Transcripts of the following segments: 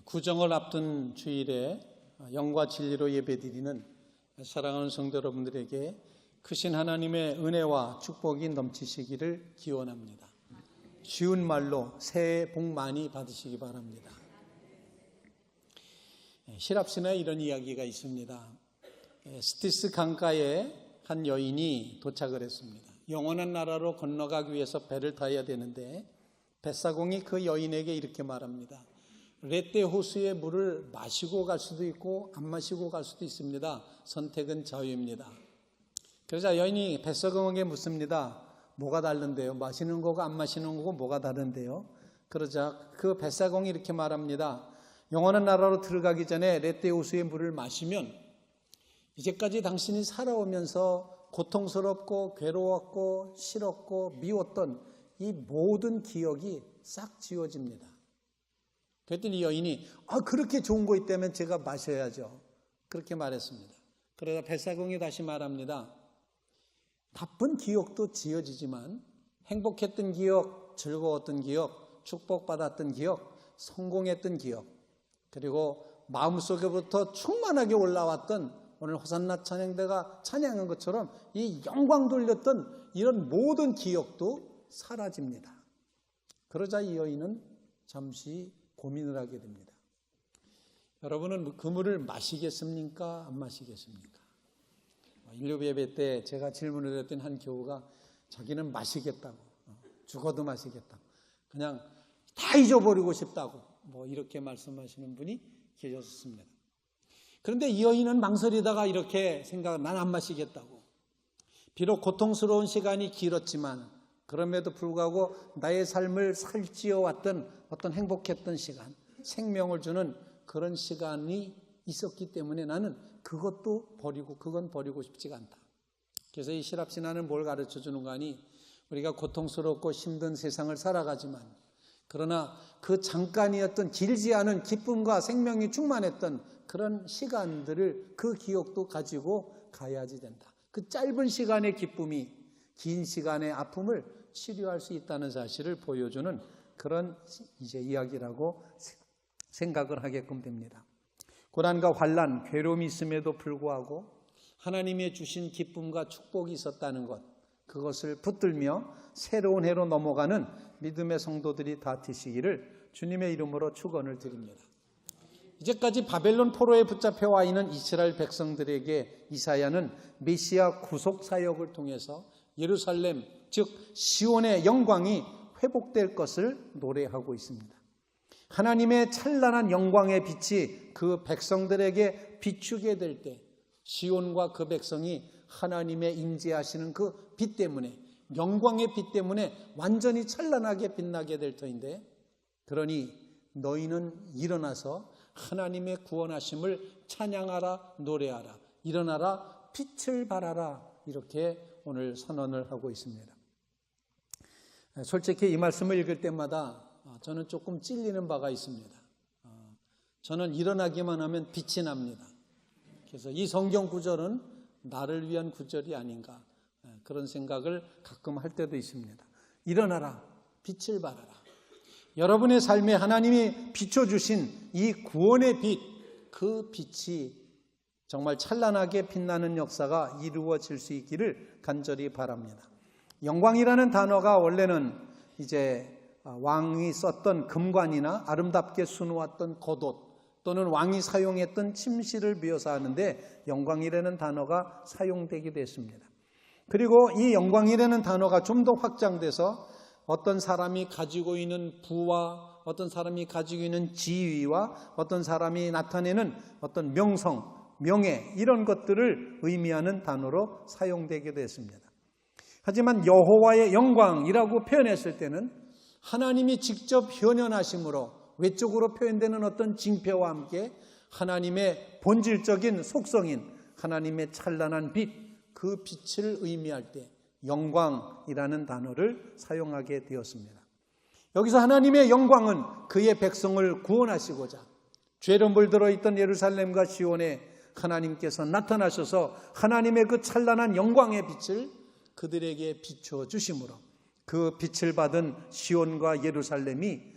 구정을 앞둔 주일에 영과 진리로 예배드리는 사랑하는 성도 여러분들에게 크신 하나님의 은혜와 축복이 넘치시기를 기원합니다. 쉬운 말로 새해 복 많이 받으시기 바랍니다. 시랍신화에 이런 이야기가 있습니다. 스티스 강가에 한 여인이 도착을 했습니다. 영원한 나라로 건너가기 위해서 배를 타야 되는데 뱃사공이 그 여인에게 이렇게 말합니다. 레떼 호수의 물을 마시고 갈 수도 있고 안 마시고 갈 수도 있습니다. 선택은 자유입니다. 그러자 여인이 뱃사공에게 묻습니다. 뭐가 다른데요? 마시는 거고 안 마시는 거고 뭐가 다른데요? 그러자 그 뱃사공이 이렇게 말합니다. 영원한 나라로 들어가기 전에 레떼 호수의 물을 마시면 이제까지 당신이 살아오면서 고통스럽고 괴로웠고 싫었고 미웠던 이 모든 기억이 싹 지워집니다. 그랬더니 여인이 그렇게 좋은 거 있다면 제가 마셔야죠. 그렇게 말했습니다. 그러다 뱃사공이 다시 말합니다. 나쁜 기억도 지워지지만 행복했던 기억, 즐거웠던 기억, 축복받았던 기억, 성공했던 기억, 그리고 마음속에부터 충만하게 올라왔던 오늘 호산나 찬양대가 찬양한 것처럼 이 영광 돌렸던 이런 모든 기억도 사라집니다. 그러자 이 여인은 잠시 고민을 하게 됩니다. 여러분은 그 물을 마시겠습니까? 안 마시겠습니까? 인류 예배 때 제가 질문을 드렸던 한 교우가 자기는 마시겠다고, 죽어도 마시겠다고, 그냥 다 잊어버리고 싶다고 이렇게 말씀하시는 분이 계셨습니다. 그런데 이 여인은 망설이다가 이렇게 난 안 마시겠다고. 비록 고통스러운 시간이 길었지만 그럼에도 불구하고 나의 삶을 살찌워왔던 어떤 행복했던 시간, 생명을 주는 그런 시간이 있었기 때문에 나는 그건 버리고 싶지가 않다. 그래서 이 시랍신화는 뭘 가르쳐 주는가 하니 우리가 고통스럽고 힘든 세상을 살아가지만 그러나 그 잠깐이었던 길지 않은 기쁨과 생명이 충만했던 그런 시간들을 그 기억도 가지고 가야지 된다. 그 짧은 시간의 기쁨이 긴 시간의 아픔을 치료할 수 있다는 사실을 보여주는 그런 이제 이야기라고 생각을 하게끔 됩니다. 고난과 환난, 괴로움이 있음에도 불구하고 하나님의 주신 기쁨과 축복이 있었다는 것, 그것을 붙들며 새로운 해로 넘어가는 믿음의 성도들이 다 되시기를 주님의 이름으로 축원을 드립니다. 이제까지 바벨론 포로에 붙잡혀와 있는 이스라엘 백성들에게 이사야는 메시아 구속 사역을 통해서 예루살렘, 즉 시온의 영광이 회복될 것을 노래하고 있습니다. 하나님의 찬란한 영광의 빛이 그 백성들에게 비추게 될 때 시온과 그 백성이 하나님의 임재하시는 그 빛 때문에, 영광의 빛 때문에 완전히 찬란하게 빛나게 될 터인데, 그러니 너희는 일어나서 하나님의 구원하심을 찬양하라, 노래하라, 일어나라, 빛을 발하라, 이렇게 오늘 선언을 하고 있습니다. 솔직히 이 말씀을 읽을 때마다 저는 조금 찔리는 바가 있습니다. 저는 일어나기만 하면 빛이 납니다. 그래서 이 성경 구절은 나를 위한 구절이 아닌가, 그런 생각을 가끔 할 때도 있습니다. 일어나라, 빛을 발하라. 여러분의 삶에 하나님이 비춰주신 이 구원의 빛, 그 빛이 정말 찬란하게 빛나는 역사가 이루어질 수 있기를 간절히 바랍니다. 영광이라는 단어가 원래는 이제 왕이 썼던 금관이나 아름답게 수놓았던 겉옷 또는 왕이 사용했던 침실을 묘사하는데 영광이라는 단어가 사용되기도 했습니다. 그리고 이 영광이라는 단어가 좀 더 확장돼서 어떤 사람이 가지고 있는 부와 어떤 사람이 가지고 있는 지위와 어떤 사람이 나타내는 어떤 명성, 명예, 이런 것들을 의미하는 단어로 사용되기도 했습니다. 하지만 여호와의 영광이라고 표현했을 때는 하나님이 직접 현현하심으로 외적으로 표현되는 어떤 징표와 함께 하나님의 본질적인 속성인 하나님의 찬란한 빛, 그 빛을 의미할 때 영광이라는 단어를 사용하게 되었습니다. 여기서 하나님의 영광은 그의 백성을 구원하시고자 죄로 물들어 있던 예루살렘과 시온에 하나님께서 나타나셔서 하나님의 그 찬란한 영광의 빛을 그들에게 비춰주심으로 그 빛을 받은 시온과 예루살렘이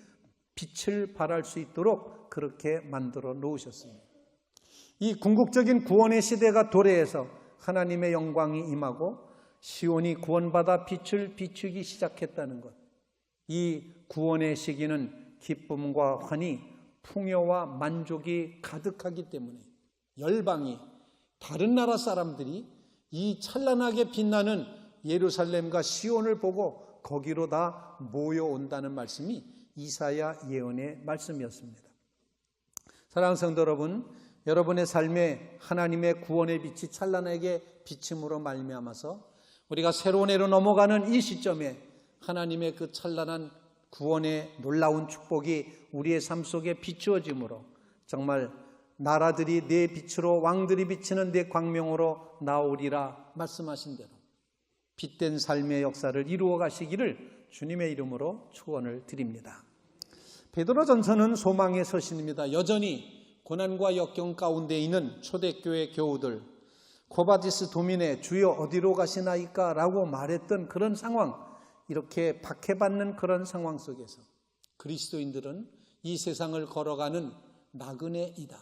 빛을 발할 수 있도록 그렇게 만들어 놓으셨습니다. 이 궁극적인 구원의 시대가 도래해서 하나님의 영광이 임하고 시온이 구원받아 빛을 비추기 시작했다는 것. 이 구원의 시기는 기쁨과 환희, 풍요와 만족이 가득하기 때문에 열방이, 다른 나라 사람들이 이 찬란하게 빛나는 예루살렘과 시온을 보고 거기로 다 모여온다는 말씀이 이사야 예언의 말씀이었습니다. 사랑하는 성도 여러분, 여러분의 삶에 하나님의 구원의 빛이 찬란하게 비침으로 말미암아서 우리가 새로운 해로 넘어가는 이 시점에 하나님의 그 찬란한 구원의 놀라운 축복이 우리의 삶 속에 비추어짐으로 정말 나라들이 내 빛으로, 왕들이 비치는 내 광명으로 나오리라 말씀하신 대로 빛된 삶의 역사를 이루어 가시기를 주님의 이름으로 축원을 드립니다. 베드로전서는 소망의 서신입니다. 여전히 고난과 역경 가운데 있는 초대교회 교우들, 코바디스 도민의 주여 어디로 가시나이까 라고 말했던 그런 상황, 이렇게 박해받는 그런 상황 속에서 그리스도인들은 이 세상을 걸어가는 나그네이다.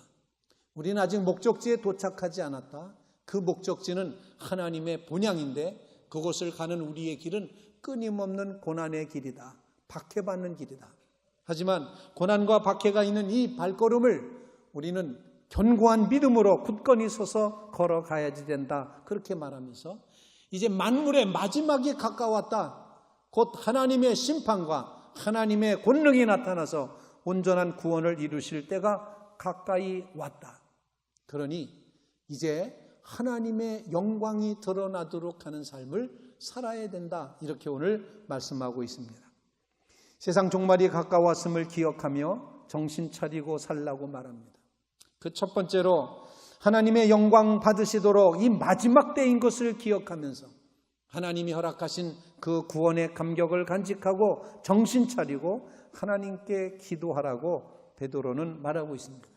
우리는 아직 목적지에 도착하지 않았다. 그 목적지는 하나님의 본향인데 그곳을 가는 우리의 길은 끊임없는 고난의 길이다. 박해받는 길이다. 하지만 고난과 박해가 있는 이 발걸음을 우리는 견고한 믿음으로 굳건히 서서 걸어가야지 된다. 그렇게 말하면서 이제 만물의 마지막이 가까웠다. 곧 하나님의 심판과 하나님의 권능이 나타나서 온전한 구원을 이루실 때가 가까이 왔다. 그러니 이제 하나님의 영광이 드러나도록 하는 삶을 살아야 된다. 이렇게 오늘 말씀하고 있습니다. 세상 종말이 가까웠음을 기억하며 정신 차리고 살라고 말합니다. 그 첫 번째로 하나님의 영광 받으시도록 이 마지막 때인 것을 기억하면서 하나님이 허락하신 그 구원의 감격을 간직하고 정신 차리고 하나님께 기도하라고 베드로는 말하고 있습니다.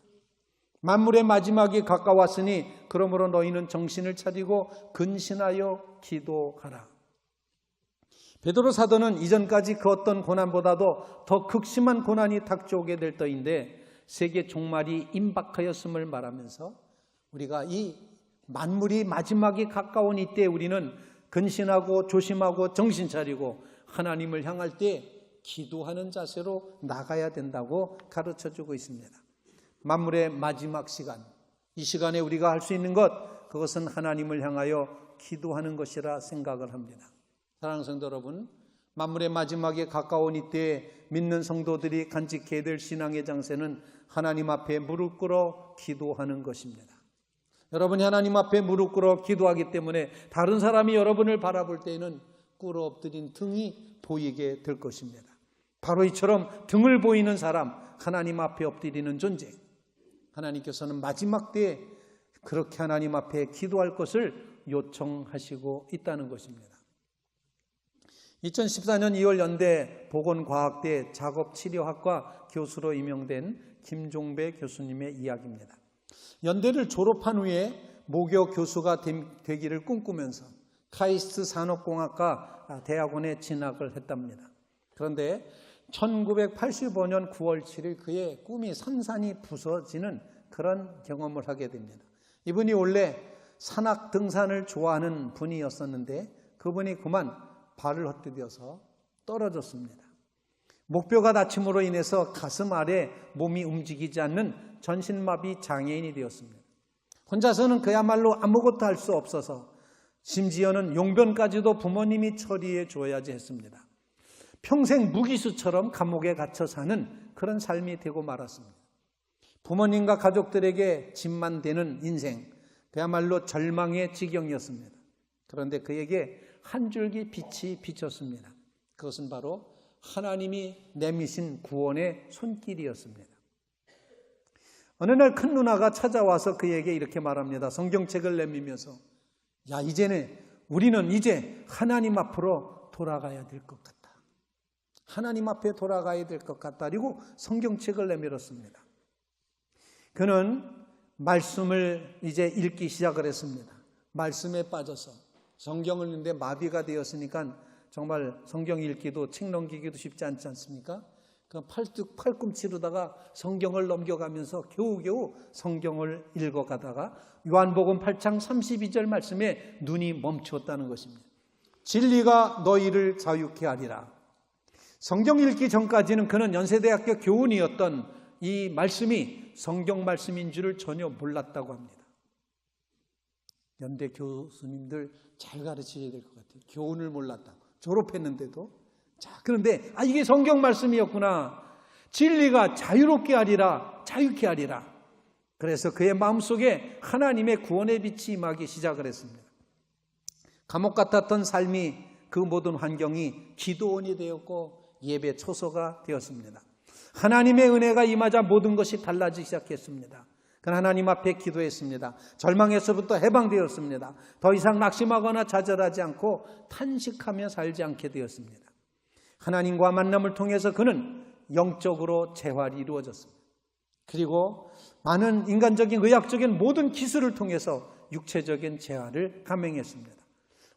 만물의 마지막이 가까웠으니 그러므로 너희는 정신을 차리고 근신하여 기도하라. 베드로 사도는 이전까지 그 어떤 고난보다도 더 극심한 고난이 닥쳐오게 될 터인데 세계 종말이 임박하였음을 말하면서 우리가 이 만물이 마지막이 가까운 이때 우리는 근신하고 조심하고 정신 차리고 하나님을 향할 때 기도하는 자세로 나가야 된다고 가르쳐주고 있습니다. 만물의 마지막 시간, 이 시간에 우리가 할 수 있는 것, 그것은 하나님을 향하여 기도하는 것이라 생각을 합니다. 사랑하는 성도 여러분, 만물의 마지막에 가까운 이때에 믿는 성도들이 간직해야 될 신앙의 장세는 하나님 앞에 무릎 꿇어 기도하는 것입니다. 여러분이 하나님 앞에 무릎 꿇어 기도하기 때문에 다른 사람이 여러분을 바라볼 때에는 꿇어 엎드린 등이 보이게 될 것입니다. 바로 이처럼 등을 보이는 사람, 하나님 앞에 엎드리는 존재, 하나님께서는 마지막 때에 그렇게 하나님 앞에 기도할 것을 요청하시고 있다는 것입니다. 2014년 2월 연대 보건과학대 작업치료학과 교수로 임명된 김종배 교수님의 이야기입니다. 연대를 졸업한 후에 모교 교수가 되기를 꿈꾸면서 카이스트 산업공학과 대학원에 진학을 했답니다. 그런데 1985년 9월 7일 그의 꿈이 산산이 부서지는 그런 경험을 하게 됩니다. 이분이 원래 산악 등산을 좋아하는 분이었었는데 그분이 그만 발을 헛디뎌서 떨어졌습니다. 목뼈가 다침으로 인해서 가슴 아래 몸이 움직이지 않는 전신마비 장애인이 되었습니다. 혼자서는 그야말로 아무것도 할 수 없어서 심지어는 용변까지도 부모님이 처리해 줘야지 했습니다. 평생 무기수처럼 감옥에 갇혀 사는 그런 삶이 되고 말았습니다. 부모님과 가족들에게 짐만 되는 인생, 그야말로 절망의 지경이었습니다. 그런데 그에게 한 줄기 빛이 비쳤습니다. 그것은 바로 하나님이 내미신 구원의 손길이었습니다. 어느 날 큰 누나가 찾아와서 그에게 이렇게 말합니다. 성경책을 내밀면서 이제는 우리는 이제 하나님 앞으로 돌아가야 될 것 같다. 하나님 앞에 돌아가야 될 것 같다. 그리고 성경책을 내밀었습니다. 그는 말씀을 이제 읽기 시작을 했습니다. 말씀에 빠져서 성경을 읽는데 마비가 되었으니까 정말 성경 읽기도 책 넘기기도 쉽지 않지 않습니까? 팔꿈치로다가 성경을 넘겨가면서 겨우겨우 성경을 읽어가다가 요한복음 8장 32절 말씀에 눈이 멈추었다는 것입니다. 진리가 너희를 자유케 하리라. 성경 읽기 전까지는 그는 연세대학교 교훈이었던 이 말씀이 성경 말씀인 줄을 전혀 몰랐다고 합니다. 연대 교수님들 잘 가르치셔야 될 것 같아요. 교훈을 몰랐다고. 졸업했는데도. 자, 그런데 이게 성경 말씀이었구나. 진리가 자유롭게 하리라, 자유케 하리라. 그래서 그의 마음속에 하나님의 구원의 빛이 임하기 시작을 했습니다. 감옥 같았던 삶이, 그 모든 환경이 기도원이 되었고 예배 초소가 되었습니다. 하나님의 은혜가 임하자 모든 것이 달라지기 시작했습니다. 그는 하나님 앞에 기도했습니다. 절망에서부터 해방되었습니다. 더 이상 낙심하거나 좌절하지 않고 탄식하며 살지 않게 되었습니다. 하나님과 만남을 통해서 그는 영적으로 재활이 이루어졌습니다. 그리고 많은 인간적인 의학적인 모든 기술을 통해서 육체적인 재활을 감행했습니다.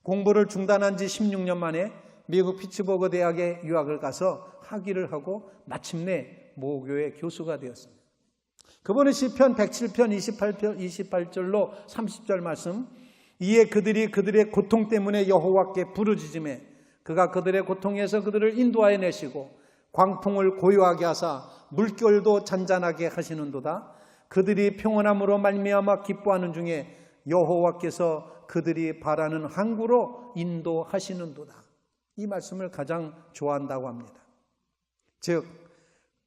공부를 중단한 지 16년 만에 미국 피츠버그 대학에 유학을 가서 학위를 하고 마침내 모교의 교수가 되었습니다. 그분은 시편 107편 28절로 30절 말씀, 이에 그들이 그들의 고통 때문에 여호와께 부르짖으매 그가 그들의 고통에서 그들을 인도하여 내시고 광풍을 고요하게 하사 물결도 잔잔하게 하시는도다. 그들이 평온함으로 말미암아 기뻐하는 중에 여호와께서 그들이 바라는 항구로 인도하시는도다. 이 말씀을 가장 좋아한다고 합니다. 즉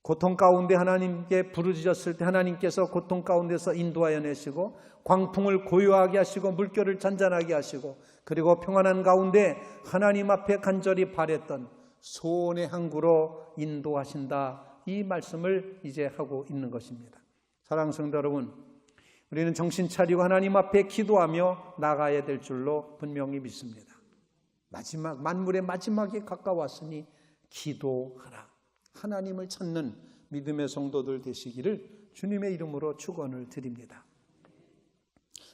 고통 가운데 하나님께 부르짖었을 때 하나님께서 고통 가운데서 인도하여 내시고 광풍을 고요하게 하시고 물결을 잔잔하게 하시고 그리고 평안한 가운데 하나님 앞에 간절히 바랬던 소원의 항구로 인도하신다. 이 말씀을 이제 하고 있는 것입니다. 사랑하는 성도 여러분, 우리는 정신 차리고 하나님 앞에 기도하며 나가야 될 줄로 분명히 믿습니다. 만물의 마지막에 가까웠으니 기도하라. 하나님을 찾는 믿음의 성도들 되시기를 주님의 이름으로 축원을 드립니다.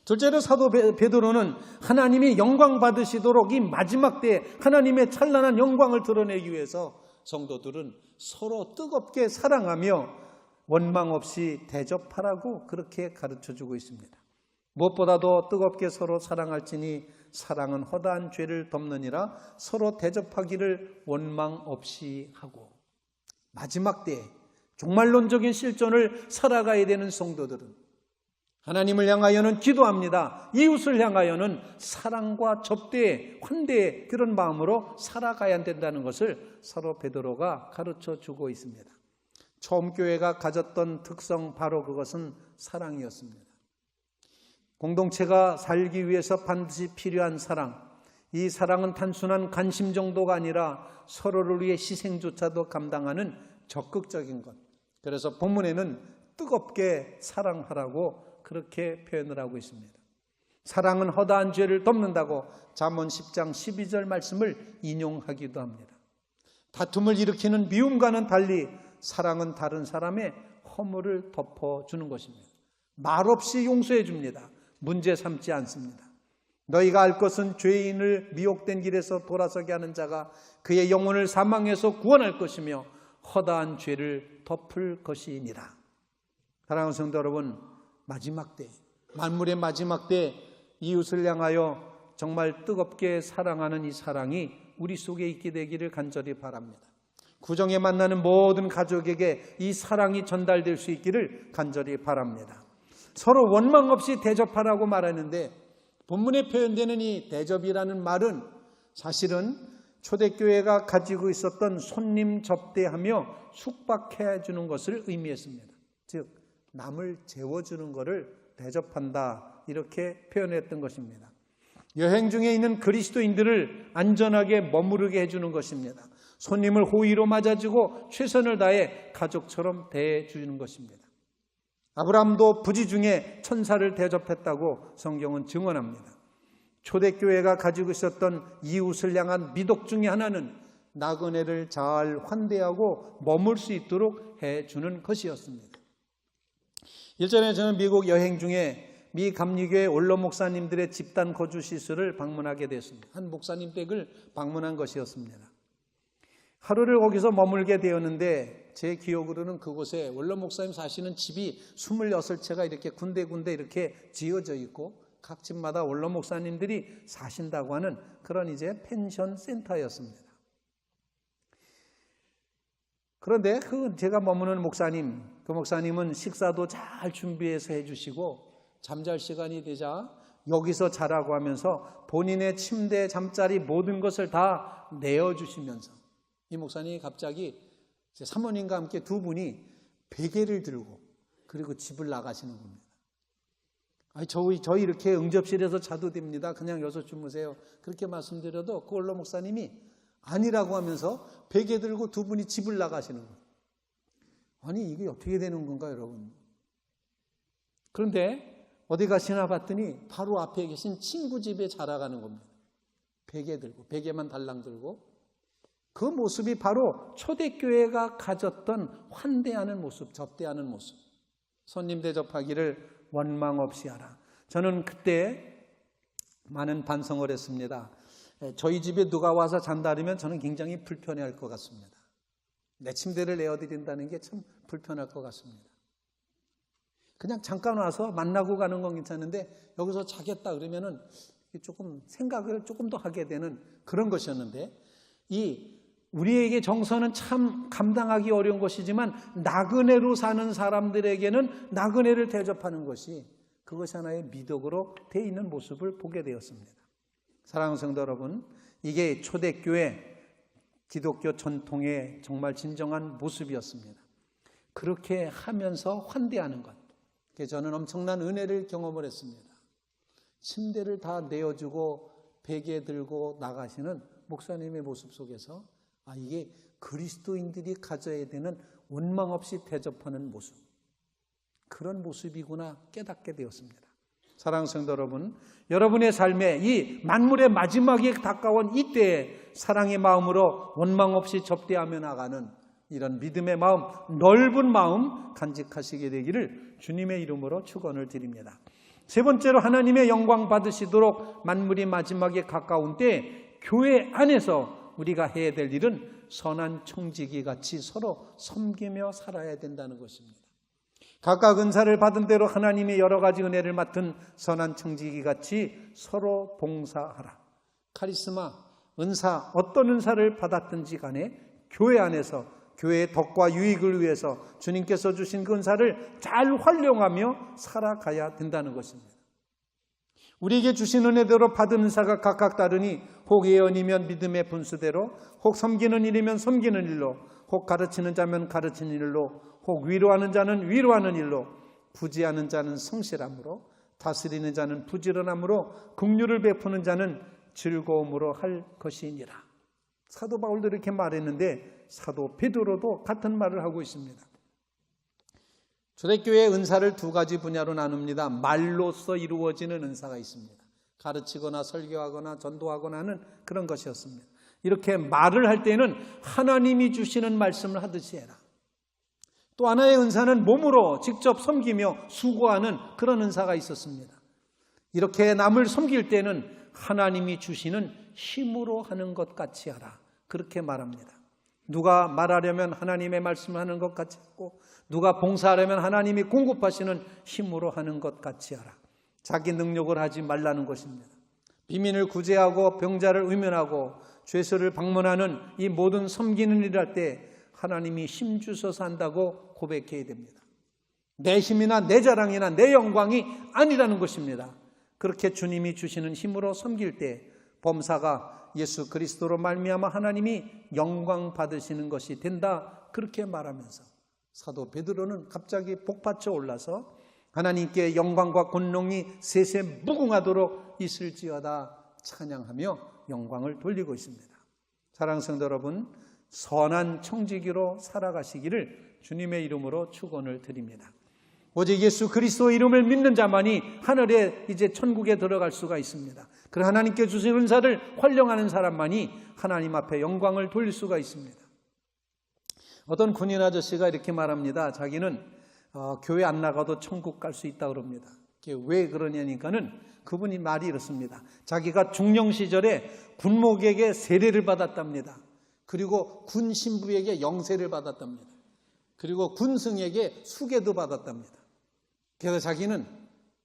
둘째로 사도 베드로는 하나님이 영광 받으시도록 이 마지막 때에 하나님의 찬란한 영광을 드러내기 위해서 성도들은 서로 뜨겁게 사랑하며 원망 없이 대접하라고 그렇게 가르쳐주고 있습니다. 무엇보다도 뜨겁게 서로 사랑할지니 사랑은 허다한 죄를 덮느니라. 서로 대접하기를 원망 없이 하고, 마지막 때에 종말론적인 실존을 살아가야 되는 성도들은 하나님을 향하여는 기도합니다. 이웃을 향하여는 사랑과 접대, 환대, 그런 마음으로 살아가야 된다는 것을 사도 베드로가 가르쳐주고 있습니다. 처음 교회가 가졌던 특성, 바로 그것은 사랑이었습니다. 공동체가 살기 위해서 반드시 필요한 사랑, 이 사랑은 단순한 관심 정도가 아니라 서로를 위해 희생조차도 감당하는 적극적인 것. 그래서 본문에는 뜨겁게 사랑하라고 그렇게 표현을 하고 있습니다. 사랑은 허다한 죄를 덮는다고 잠언 10장 12절 말씀을 인용하기도 합니다. 다툼을 일으키는 미움과는 달리 사랑은 다른 사람의 허물을 덮어주는 것입니다. 말없이 용서해 줍니다. 문제 삼지 않습니다. 너희가 알 것은 죄인을 미혹된 길에서 돌아서게 하는 자가 그의 영혼을 사망에서 구원할 것이며 허다한 죄를 덮을 것이니라. 사랑하는 성도 여러분, 마지막 때, 만물의 마지막 때 이웃을 향하여 정말 뜨겁게 사랑하는 이 사랑이 우리 속에 있게 되기를 간절히 바랍니다. 구정에 만나는 모든 가족에게 이 사랑이 전달될 수 있기를 간절히 바랍니다. 서로 원망 없이 대접하라고 말하는데, 본문에 표현되는 이 대접이라는 말은 사실은 초대교회가 가지고 있었던 손님 접대하며 숙박해 주는 것을 의미했습니다. 즉 남을 재워주는 것을 대접한다, 이렇게 표현했던 것입니다. 여행 중에 있는 그리스도인들을 안전하게 머무르게 해주는 것입니다. 손님을 호의로 맞아주고 최선을 다해 가족처럼 대해주는 것입니다. 아브라함도 부지 중에 천사를 대접했다고 성경은 증언합니다. 초대교회가 가지고 있었던 이웃을 향한 미덕 중에 하나는 나그네를 잘 환대하고 머물 수 있도록 해주는 것이었습니다. 일전에 저는 미국 여행 중에 미 감리교회 원로 목사님들의 집단 거주 시설을 방문하게 됐습니다. 한 목사님 댁을 방문한 것이었습니다. 하루를 거기서 머물게 되었는데 제 기억으로는 그곳에 원로 목사님 사시는 집이 26채가 이렇게 군데군데 이렇게 지어져 있고 각 집마다 원로 목사님들이 사신다고 하는 그런 이제 펜션 센터였습니다. 그런데 제가 머무는 목사님, 그 목사님은 식사도 잘 준비해서 해주시고 잠잘 시간이 되자 여기서 자라고 하면서 본인의 침대, 잠자리 모든 것을 다 내어주시면서 이 목사님이 갑자기 사모님과 함께 두 분이 베개를 들고 그리고 집을 나가시는 겁니다. 아니, 저희 이렇게 응접실에서 자도 됩니다. 그냥 여기서 주무세요. 그렇게 말씀드려도 그 원로 목사님이 아니라고 하면서 베개 들고 두 분이 집을 나가시는 거예요. 아니, 이게 어떻게 되는 건가, 여러분? 그런데 어디 가시나 봤더니 바로 앞에 계신 친구 집에 자라가는 겁니다. 베개 들고, 베개만 달랑 들고. 그 모습이 바로 초대교회가 가졌던 환대하는 모습, 접대하는 모습. 손님 대접하기를 원망 없이 하라. 저는 그때 많은 반성을 했습니다. 저희 집에 누가 와서 잔다 그러면 저는 굉장히 불편해할 것 같습니다. 내 침대를 내어드린다는 게 참 불편할 것 같습니다. 그냥 잠깐 와서 만나고 가는 건 괜찮은데 여기서 자겠다 그러면은 조금 생각을 조금 더 하게 되는 그런 것이었는데, 우리에게 정서는 참 감당하기 어려운 것이지만 나그네로 사는 사람들에게는 나그네를 대접하는 것이 그것이 하나의 미덕으로 되어 있는 모습을 보게 되었습니다. 사랑하는 성도 여러분, 이게 초대교회 기독교 전통의 정말 진정한 모습이었습니다. 그렇게 하면서 환대하는 것, 저는 엄청난 은혜를 경험을 했습니다. 침대를 다 내어주고 베개 들고 나가시는 목사님의 모습 속에서 이게 그리스도인들이 가져야 되는 원망 없이 대접하는 모습, 그런 모습이구나 깨닫게 되었습니다. 사랑하는 성도 여러분, 여러분의 삶에 이 만물의 마지막에 가까운 이때에 사랑의 마음으로 원망 없이 접대하며 나가는 이런 믿음의 마음, 넓은 마음 간직하시게 되기를 주님의 이름으로 축원을 드립니다. 세 번째로, 하나님의 영광 받으시도록 만물이 마지막에 가까운 때 교회 안에서 우리가 해야 될 일은 선한 청지기 같이 서로 섬기며 살아야 된다는 것입니다. 각각 은사를 받은 대로 하나님의 여러 가지 은혜를 맡은 선한 청지기 같이 서로 봉사하라. 카리스마, 은사, 어떤 은사를 받았든지 간에 교회 안에서 교회의 덕과 유익을 위해서 주님께서 주신 그 은사를 잘 활용하며 살아가야 된다는 것입니다. 우리에게 주신 은혜대로 받은 은사가 각각 다르니 혹 예언이면 믿음의 분수대로, 혹 섬기는 일이면 섬기는 일로, 혹 가르치는 자면 가르치는 일로, 혹 위로하는 자는 위로하는 일로, 부지하는 자는 성실함으로, 다스리는 자는 부지런함으로, 긍휼을 베푸는 자는 즐거움으로 할 것이니라. 사도 바울도 이렇게 말했는데 사도 베드로도 같은 말을 하고 있습니다. 초대교회의 은사를 두 가지 분야로 나눕니다. 말로써 이루어지는 은사가 있습니다. 가르치거나 설교하거나 전도하거나 하는 그런 것이었습니다. 이렇게 말을 할 때는 하나님이 주시는 말씀을 하듯이 해라. 또 하나의 은사는 몸으로 직접 섬기며 수고하는 그런 은사가 있었습니다. 이렇게 남을 섬길 때는 하나님이 주시는 힘으로 하는 것 같이 하라. 그렇게 말합니다. 누가 말하려면 하나님의 말씀을 하는 것 같이 하고, 누가 봉사하려면 하나님이 공급하시는 힘으로 하는 것 같이 하라. 자기 능력을 하지 말라는 것입니다. 빈민을 구제하고 병자를 의면하고 죄수를 방문하는 이 모든 섬기는 일을 할 때 하나님이 힘 주셔서 한다고 고백해야 됩니다. 내 힘이나 내 자랑이나 내 영광이 아니라는 것입니다. 그렇게 주님이 주시는 힘으로 섬길 때 범사가 예수 그리스도로 말미암아 하나님이 영광 받으시는 것이 된다, 그렇게 말하면서 사도 베드로는 갑자기 복받쳐 올라서 하나님께 영광과 권능이 세세 무궁하도록 있을지어다 찬양하며 영광을 돌리고 있습니다. 사랑하는 성도 여러분, 선한 청지기로 살아가시기를 주님의 이름으로 축원을 드립니다. 오직 예수 그리스도 이름을 믿는 자만이 하늘에 이제 천국에 들어갈 수가 있습니다. 그리고 하나님께 주신 은사를 활용하는 사람만이 하나님 앞에 영광을 돌릴 수가 있습니다. 어떤 군인 아저씨가 이렇게 말합니다. 자기는 교회 안 나가도 천국 갈 수 있다고 그럽니다. 왜 그러냐니까는 그분이 말이 이렇습니다. 자기가 중령 시절에 군목에게 세례를 받았답니다. 그리고 군 신부에게 영세를 받았답니다. 그리고 군승에게 수계도 받았답니다. 그래서 자기는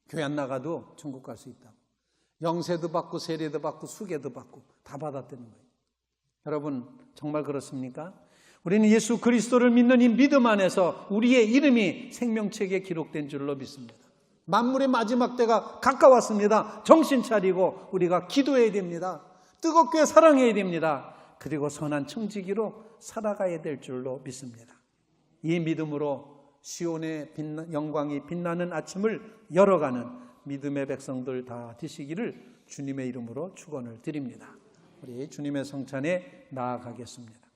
교회 안 나가도 천국 갈 수 있다고. 영세도 받고 세례도 받고 수계도 받고 다 받았다는 거예요. 여러분 정말 그렇습니까? 우리는 예수 그리스도를 믿는 이 믿음 안에서 우리의 이름이 생명책에 기록된 줄로 믿습니다. 만물의 마지막 때가 가까웠습니다. 정신 차리고 우리가 기도해야 됩니다. 뜨겁게 사랑해야 됩니다. 그리고 선한 청지기로 살아가야 될 줄로 믿습니다. 이 믿음으로 시온의 영광이 빛나는 아침을 열어가는 믿음의 백성들 다 되시기를 주님의 이름으로 축원을 드립니다. 우리 주님의 성찬에 나아가겠습니다.